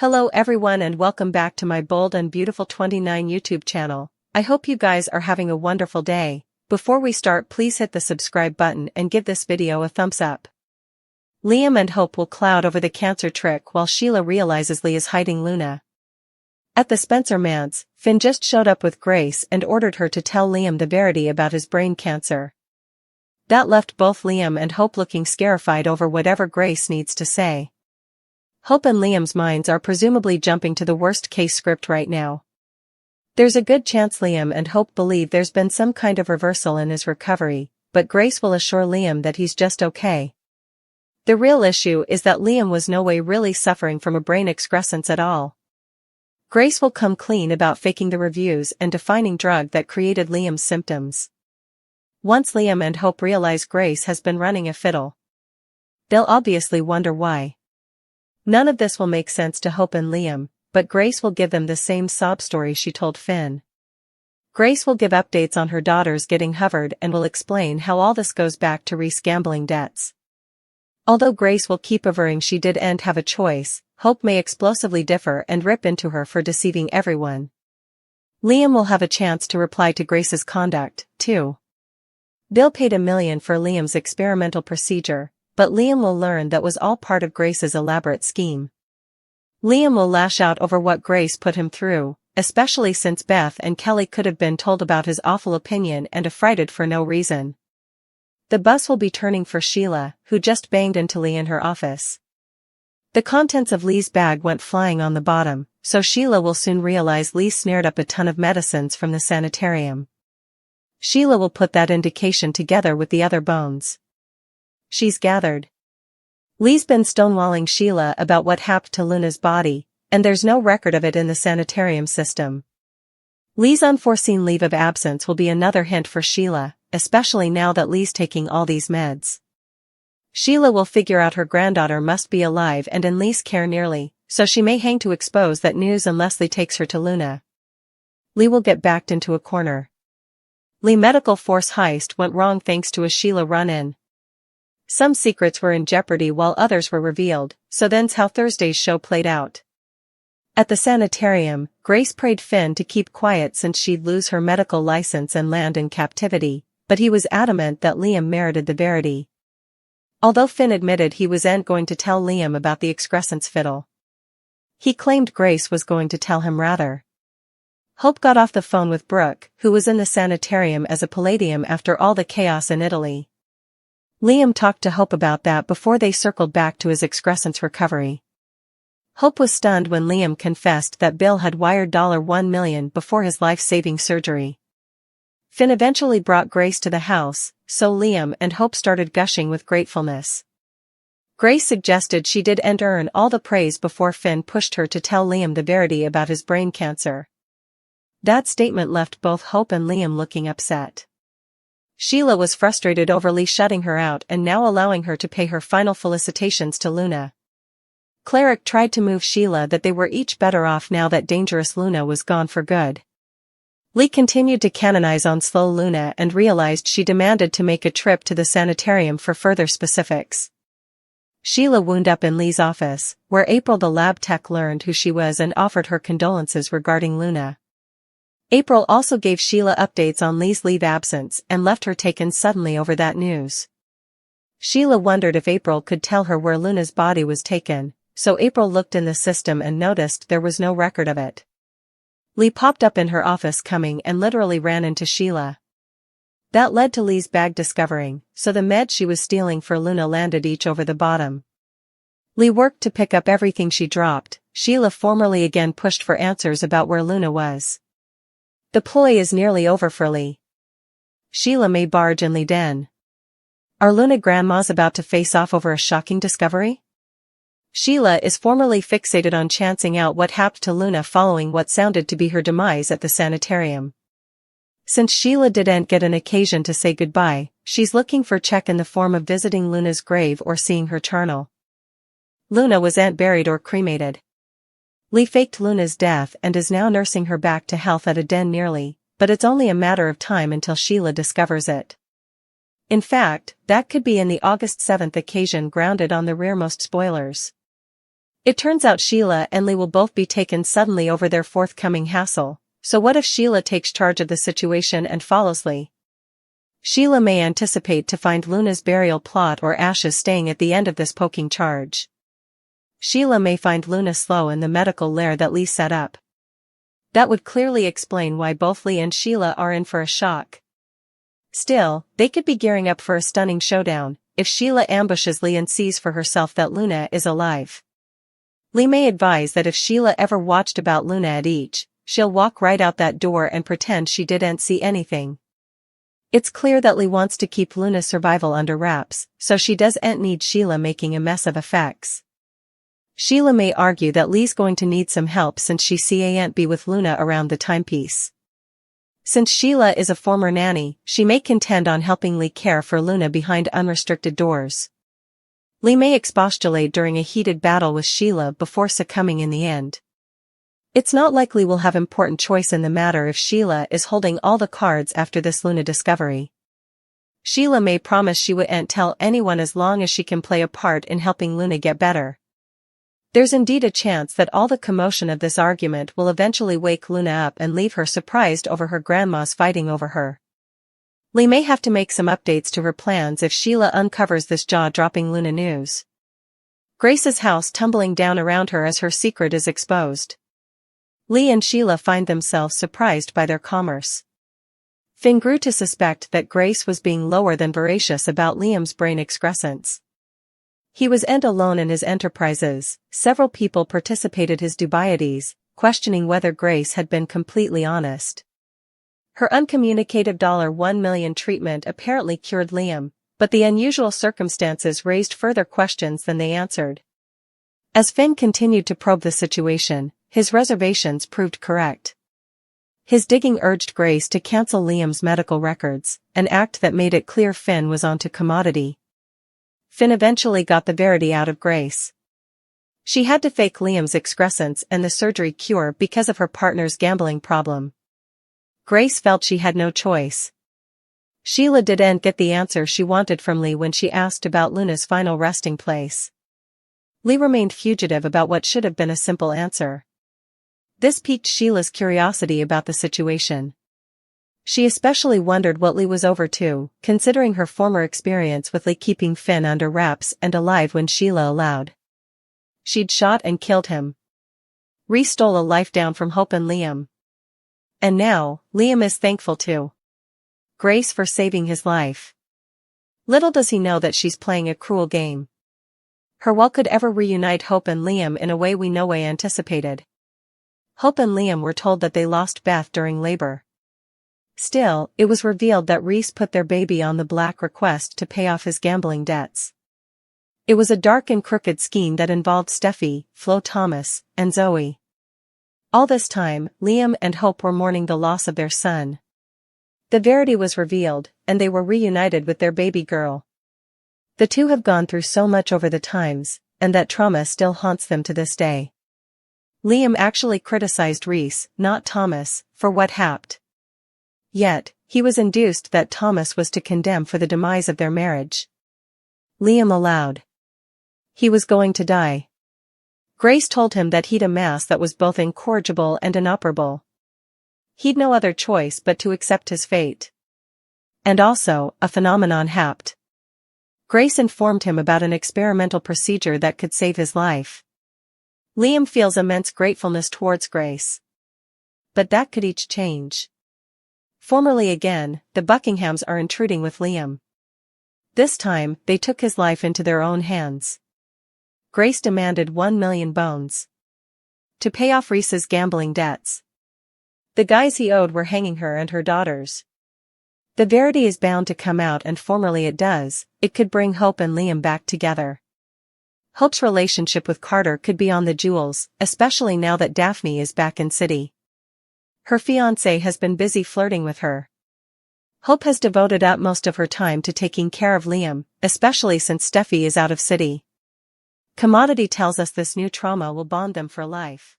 Hello everyone and welcome back to my Bold and Beautiful 29 YouTube channel. I hope you guys are having a wonderful day. Before we start, please hit the subscribe button and give this video a thumbs up. Liam and Hope will cloud over the cancer trick while Sheila realizes Lee is hiding Luna. At the Spencer manse, Finn just showed up with Grace and ordered her to tell Liam the verity about his brain cancer. That left both Liam and Hope looking scarified over whatever Grace needs to say. Hope and Liam's minds are presumably jumping to the worst-case script right now. There's a good chance Liam and Hope believe there's been some kind of reversal in his recovery, but Grace will assure Liam that he's just okay. The real issue is that Liam was no way really suffering from a brain excrescence at all. Grace will come clean about faking the reviews and defining drug that created Liam's symptoms. Once Liam and Hope realize Grace has been running a fiddle, they'll obviously wonder why. None of this will make sense to Hope and Liam, but Grace will give them the same sob story she told Finn. Grace will give updates on her daughters getting hovered and will explain how all this goes back to Reese gambling debts. Although Grace will keep averring she didn't have a choice, Hope may explosively differ and rip into her for deceiving everyone. Liam will have a chance to reply to Grace's conduct, too. Bill paid $1 million for Liam's experimental procedure, but Liam will learn that was all part of Grace's elaborate scheme. Liam will lash out over what Grace put him through, especially since Beth and Kelly could have been told about his awful opinion and affrighted for no reason. The bus will be turning for Sheila, who just banged into Lee in her office. The contents of Lee's bag went flying on the bottom, so Sheila will soon realize Lee snared up a ton of medicines from the sanitarium. Sheila will put that indication together with the other bones she's gathered. Lee's been stonewalling Sheila about what happened to Luna's body, and there's no record of it in the sanitarium system. Lee's unforeseen leave of absence will be another hint for Sheila, especially now that Lee's taking all these meds. Sheila will figure out her granddaughter must be alive and in Lee's care nearly, so she may hang to expose that news unless Lee takes her to Luna. Lee will get backed into a corner. Lee medical force heist went wrong thanks to a Sheila run-in. Some secrets were in jeopardy while others were revealed, so then's how Thursday's show played out. At the sanitarium, Grace prayed Finn to keep quiet since she'd lose her medical license and land in captivity, but he was adamant that Liam merited the verity. Although Finn admitted he wasn't going to tell Liam about the excrescence fiddle, he claimed Grace was going to tell him rather. Hope got off the phone with Brooke, who was in the sanitarium as a palladium after all the chaos in Italy. Liam talked to Hope about that before they circled back to his excrescence recovery. Hope was stunned when Liam confessed that Bill had wired $1 million before his life-saving surgery. Finn eventually brought Grace to the house, so Liam and Hope started gushing with gratefulness. Grace suggested she didn't earn all the praise before Finn pushed her to tell Liam the verity about his brain cancer. That statement left both Hope and Liam looking upset. Sheila was frustrated over Lee shutting her out and now allowing her to pay her final felicitations to Luna. Cleric tried to move Sheila that they were each better off now that dangerous Luna was gone for good. Lee continued to canonize on slow Luna and realized she demanded to make a trip to the sanitarium for further specifics. Sheila wound up in Lee's office, where April the lab tech learned who she was and offered her condolences regarding Luna. April also gave Sheila updates on Lee's leave absence and left her taken suddenly over that news. Sheila wondered if April could tell her where Luna's body was taken, so April looked in the system and noticed there was no record of it. Lee popped up in her office coming and literally ran into Sheila. That led to Lee's bag discovering, so the meds she was stealing for Luna landed each over the bottom. Lee worked to pick up everything she dropped. Sheila formally again pushed for answers about where Luna was. The ploy is nearly over for Lee. Sheila may barge in Lee den. Are Luna grandmas about to face off over a shocking discovery? Sheila is formerly fixated on chancing out what happened to Luna following what sounded to be her demise at the sanitarium. Since Sheila didn't get an occasion to say goodbye, she's looking for check in the form of visiting Luna's grave or seeing her charnel. Luna wasn't buried or cremated. Lee faked Luna's death and is now nursing her back to health at a den nearly, but it's only a matter of time until Sheila discovers it. In fact, that could be in the August 7th occasion grounded on the rearmost spoilers. It turns out Sheila and Lee will both be taken suddenly over their forthcoming hassle, so what if Sheila takes charge of the situation and follows Lee? Sheila may anticipate to find Luna's burial plot or ashes staying at the end of this poking charge. Sheila may find Luna slow in the medical lair that Lee set up. That would clearly explain why both Lee and Sheila are in for a shock. Still, they could be gearing up for a stunning showdown, if Sheila ambushes Lee and sees for herself that Luna is alive. Lee may advise that if Sheila ever watched about Luna at each, she'll walk right out that door and pretend she didn't see anything. It's clear that Lee wants to keep Luna's survival under wraps, so she doesn't need Sheila making a mess of effects. Sheila may argue that Lee's going to need some help since she can't be with Luna around the timepiece. Since Sheila is a former nanny, she may contend on helping Lee care for Luna behind unrestricted doors. Lee may expostulate during a heated battle with Sheila before succumbing in the end. It's not likely we'll have important choice in the matter if Sheila is holding all the cards after this Luna discovery. Sheila may promise she won't tell anyone as long as she can play a part in helping Luna get better. There's indeed a chance that all the commotion of this argument will eventually wake Luna up and leave her surprised over her grandma's fighting over her. Lee may have to make some updates to her plans if Sheila uncovers this jaw-dropping Luna news. Grace's house tumbling down around her as her secret is exposed. Lee and Sheila find themselves surprised by their commerce. Finn grew to suspect that Grace was being lower than voracious about Liam's brain excrescence. He wasn't alone in his enterprises. Several people participated his dubieties, questioning whether Grace had been completely honest. Her uncommunicative $1 million treatment apparently cured Liam, but the unusual circumstances raised further questions than they answered. As Finn continued to probe the situation, his reservations proved correct. His digging urged Grace to cancel Liam's medical records, an act that made it clear Finn was onto commodity. Finn eventually got the verity out of Grace. She had to fake Liam's excrescence and the surgery cure because of her partner's gambling problem. Grace felt she had no choice. Sheila didn't get the answer she wanted from Lee when she asked about Luna's final resting place. Lee remained fugitive about what should have been a simple answer. This piqued Sheila's curiosity about the situation. She especially wondered what Lee was over to, considering her former experience with Lee keeping Finn under wraps and alive when Sheila allowed. She'd shot and killed him. Rhys stole a life down from Hope and Liam. And now, Liam is thankful to Grace for saving his life. Little does he know that she's playing a cruel game. Her will could ever reunite Hope and Liam in a way we no way anticipated. Hope and Liam were told that they lost Beth during labor. Still, it was revealed that Rhys put their baby on the black request to pay off his gambling debts. It was a dark and crooked scheme that involved Steffi, Flo Thomas, and Zoe. All this time, Liam and Hope were mourning the loss of their son. The verity was revealed, and they were reunited with their baby girl. The two have gone through so much over the times, and that trauma still haunts them to this day. Liam actually criticized Rhys, not Thomas, for what happened. Yet, he was induced that Thomas was to condemn for the demise of their marriage. Liam allowed. He was going to die. Grace told him that he'd a mass that was both incorrigible and inoperable. He'd no other choice but to accept his fate. And also, a phenomenon happened. Grace informed him about an experimental procedure that could save his life. Liam feels immense gratefulness towards Grace. But that could each change. Formerly again, the Buckinghams are intruding with Liam. This time, they took his life into their own hands. Grace demanded 1 million bones to pay off Rhys's gambling debts. The guys he owed were hanging her and her daughters. The verity is bound to come out, and formerly it does. It could bring Hope and Liam back together. Hope's relationship with Carter could be on the jewels, especially now that Daphne is back in city. Her fiancé has been busy flirting with her. Hope has devoted up most of her time to taking care of Liam, especially since Steffi is out of city. Commodity tells us this new trauma will bond them for life.